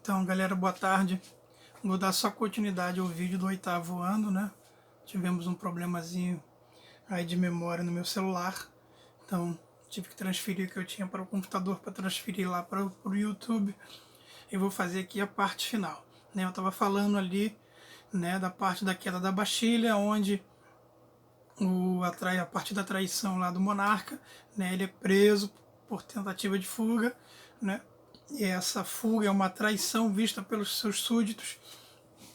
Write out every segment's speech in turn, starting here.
Então, galera, boa tarde. Vou dar só continuidade ao vídeo do oitavo ano, né? Tivemos um problemazinho aí de memória no meu celular. Então, tive que transferir o que eu tinha para o computador para transferir lá para o YouTube. E vou fazer aqui a parte final, né? Eu estava falando ali, né, da parte da queda da Bastilha, onde a parte da traição lá do monarca, né? Ele é preso por tentativa de fuga, né? E essa fuga é uma traição vista pelos seus súditos.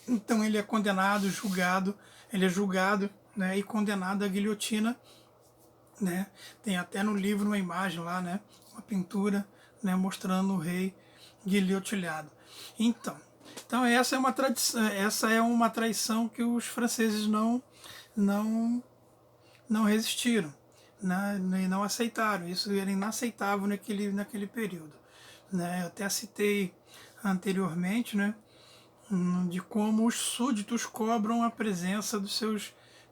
Então ele é condenado, julgado, ele é julgado, né, e condenado à guilhotina, né? Tem até no livro uma imagem lá, né, uma pintura, né, mostrando o rei guilhotilhado. Então essa é uma traição que os franceses não não resistiram, né, e não aceitaram. Isso era inaceitável naquele período, né? Eu até citei anteriormente, né, de como os súditos cobram a presença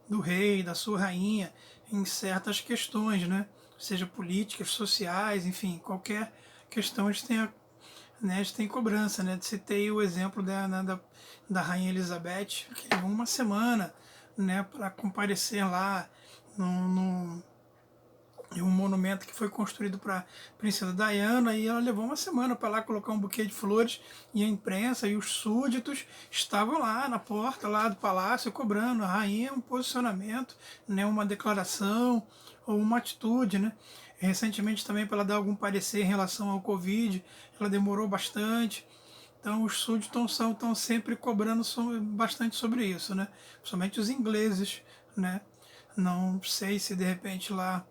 do rei, da sua rainha em certas questões, né? Seja políticas, sociais, enfim, qualquer questão eles têm cobrança, né? Citei o exemplo da rainha Elizabeth, que levou uma semana, né, para comparecer lá no e um monumento que foi construído para a princesa Diana, e ela levou uma semana para lá colocar um buquê de flores, e a imprensa e os súditos estavam lá na porta lá do palácio cobrando a rainha um posicionamento, né, uma declaração ou uma atitude, né? Recentemente também, para ela dar algum parecer em relação ao Covid, ela demorou bastante. Então os súditos estão sempre cobrando bastante sobre isso, né? Principalmente os ingleses, né? Não sei se de repente lá,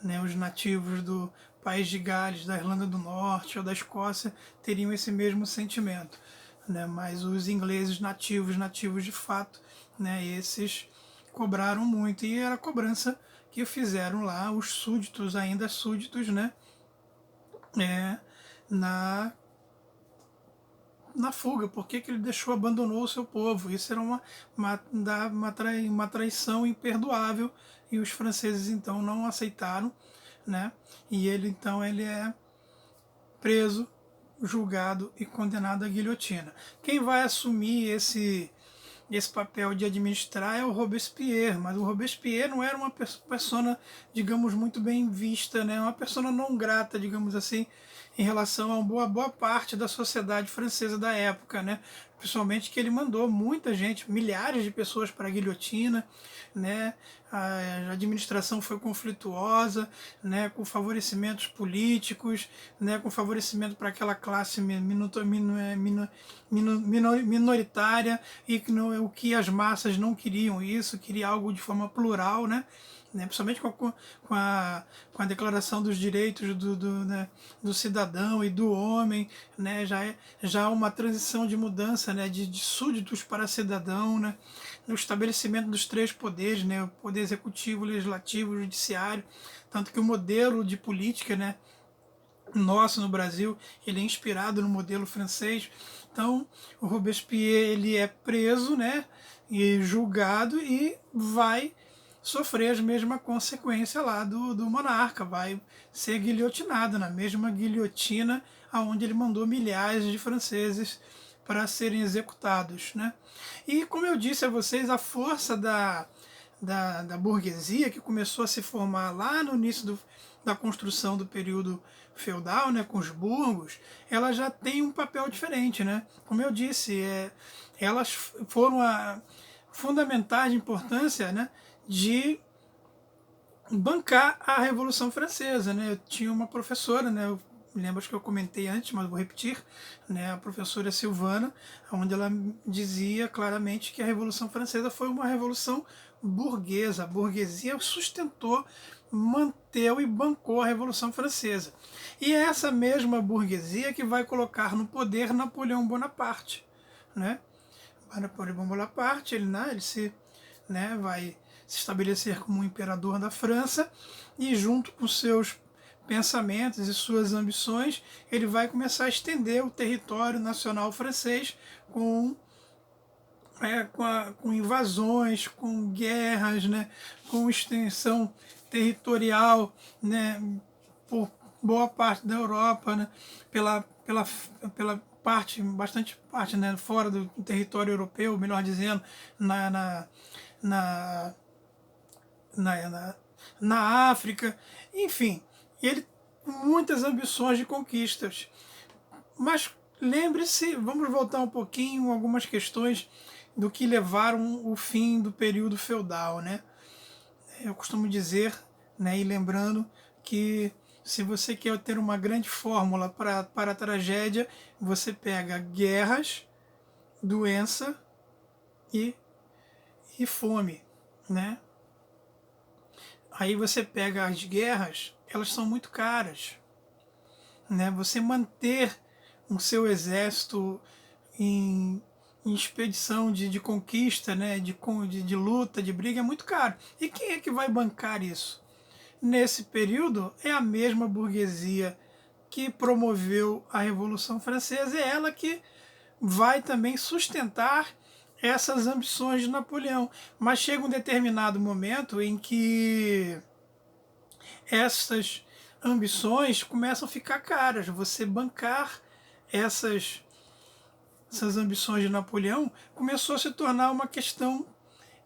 né, os nativos do país de Gales, da Irlanda do Norte ou da Escócia teriam esse mesmo sentimento, né? Mas os ingleses nativos de fato, né, esses cobraram muito, e era a cobrança que fizeram lá os súditos, ainda súditos, né, é, na fuga. Por que ele abandonou o seu povo? Isso era uma traição imperdoável, e os franceses então não aceitaram, né? E ele é preso, julgado e condenado à guilhotina. Quem vai assumir esse papel de administrar é o Robespierre, mas o Robespierre não era uma persona, digamos, muito bem vista, né? Uma persona não grata, digamos assim, em relação a uma boa parte da sociedade francesa da época, né? Principalmente que ele mandou muita gente, milhares de pessoas para a guilhotina, né? A administração foi conflituosa, né? Com favorecimentos políticos, né? Com favorecimento para aquela classe minoritária, e que o que as massas não queriam isso, queria algo de forma plural, né? Principalmente com a Declaração dos Direitos né, do cidadão e do homem, né? Já uma transição de mudança, né, de súditos para cidadão, né? No estabelecimento dos três poderes, né? O poder executivo, legislativo, judiciário, tanto que o modelo de política, né, nosso no Brasil, ele é inspirado no modelo francês. Então, o Robespierre, ele é preso, né, e julgado, e vai sofrer as mesmas consequências lá do monarca, vai ser guilhotinado na mesma guilhotina aonde ele mandou milhares de franceses para serem executados, né? E como eu disse a vocês, a força da burguesia, que começou a se formar lá no início da construção do período feudal, né, com os burgos, ela já tem um papel diferente, né? Como eu disse, elas foram fundamentais de importância, né, de bancar a Revolução Francesa, né? Eu tinha uma professora, né, eu lembro que eu comentei antes, mas vou repetir, né, a professora Silvana, onde ela dizia claramente que a Revolução Francesa foi uma revolução burguesa. A burguesia sustentou, manteve e bancou a Revolução Francesa. E é essa mesma burguesia que vai colocar no poder Napoleão Bonaparte, né? Napoleão Bonaparte, ele se, né, vai se estabelecer como imperador da França, e junto com seus pensamentos e suas ambições, ele vai começar a estender o território nacional francês com invasões, com guerras, né, com extensão territorial, né, por boa parte da Europa, né, pela bastante parte, né, fora do território europeu, melhor dizendo, na, na, na, na África, enfim, ele muitas ambições de conquistas. Mas lembre-se, vamos voltar um pouquinho algumas questões do que levaram o fim do período feudal, né? Eu costumo dizer, né, e lembrando que se você quer ter uma grande fórmula para a tragédia, você pega guerras, doença e fome, né? Aí você pega as guerras, elas são muito caras, né? Você manter o seu exército em expedição de conquista, né? de luta, de briga, é muito caro. E quem é que vai bancar isso? Nesse período, é a mesma burguesia que promoveu a Revolução Francesa, é ela que vai também sustentar essas ambições de Napoleão. Mas chega um determinado momento em que essas ambições começam a ficar caras. Você bancar essas ambições de Napoleão começou a se tornar uma questão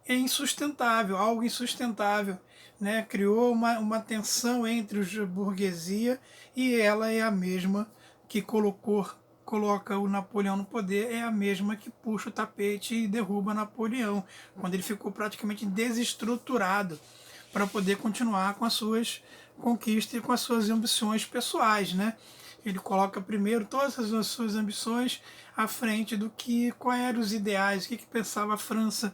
insustentável, algo insustentável. Né? Criou uma tensão entre os burguesia e ela é a mesma que coloca o Napoleão no poder, é a mesma que puxa o tapete e derruba Napoleão, quando ele ficou praticamente desestruturado para poder continuar com as suas conquistas e com as suas ambições pessoais, né? Ele coloca primeiro todas as suas ambições à frente do que quais eram os ideais, o que pensava a França,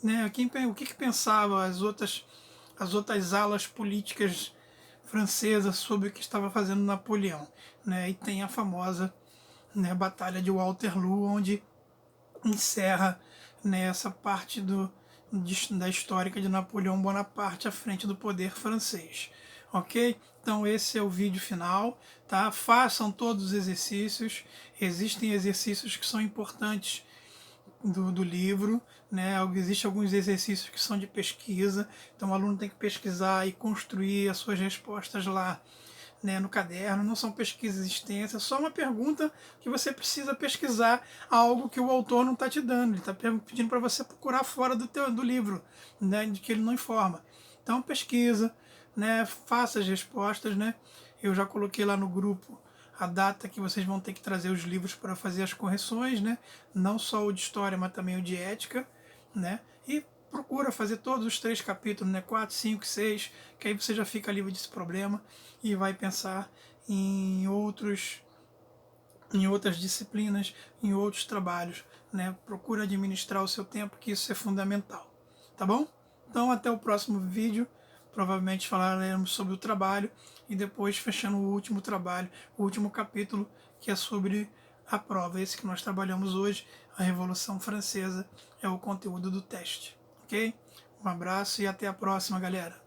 né? O que pensava as outras alas políticas francesas sobre o que estava fazendo Napoleão, né? E tem a famosa, né, Batalha de Waterloo, onde encerra, né, essa parte da histórica de Napoleão Bonaparte à frente do poder francês. Ok? Então esse é o vídeo final, tá? Façam todos os exercícios. Existem exercícios que são importantes do livro, né? Existem alguns exercícios que são de pesquisa, então o aluno tem que pesquisar e construir as suas respostas lá, né, no caderno. Não são pesquisas extensas, é só uma pergunta que você precisa pesquisar algo que o autor não está te dando, ele está pedindo para você procurar fora do livro, né, de que ele não informa. Então pesquisa, né, faça as respostas, né? Eu já coloquei lá no grupo a data que vocês vão ter que trazer os livros para fazer as correções, né? Não só o de história, mas também o de ética, né? E procura fazer todos os 3 capítulos, né? 4, 5, 6, que aí você já fica livre desse problema e vai pensar em outras disciplinas, em outros trabalhos, né? Procura administrar o seu tempo, que isso é fundamental, tá bom? Então até o próximo vídeo. Provavelmente falaremos sobre o trabalho e depois fechando o último trabalho, o último capítulo, que é sobre a prova. Esse que nós trabalhamos hoje, a Revolução Francesa, é o conteúdo do teste. Ok? Um abraço e até a próxima, galera.